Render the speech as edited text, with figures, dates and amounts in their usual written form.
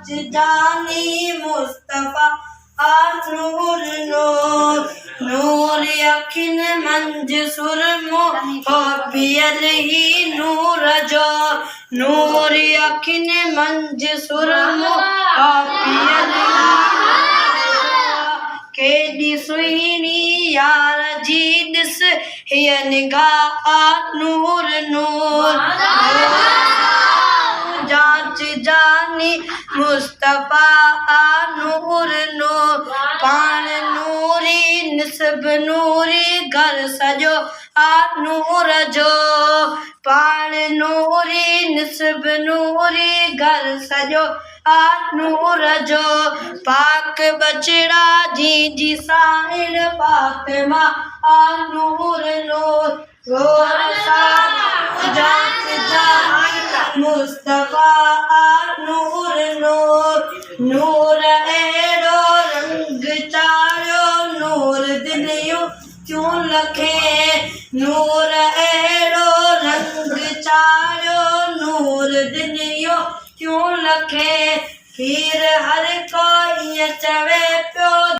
जांच जानी मुस्तफा नूर नूर नूर अखिन मंज सुरमो पियल ही नूर जो नूर अखिन मंज सुरमो पियल केॾी सुहिणी यार जी ॾिस हीअ निगाह नूर नूर जांच जानी मुस्तफा नूर नूर पाण नूरी निस्ब नूरी घर सॼो नूर जो पाण नूरी निस्ब नूरी घर सॼो नूर जो पाक बचड़ा जी साहिण फातिमा नूर नूर गोर जांच जानी मुस्तफा नूर नूर नूर अहिड़ो रंग चाढ़ियो नूर दिलियूं क्यों लखे नूर अहिड़ो रंग चाढ़ियो नूर दिलियूं क्यों लखे हीर हर कोई चवे पियो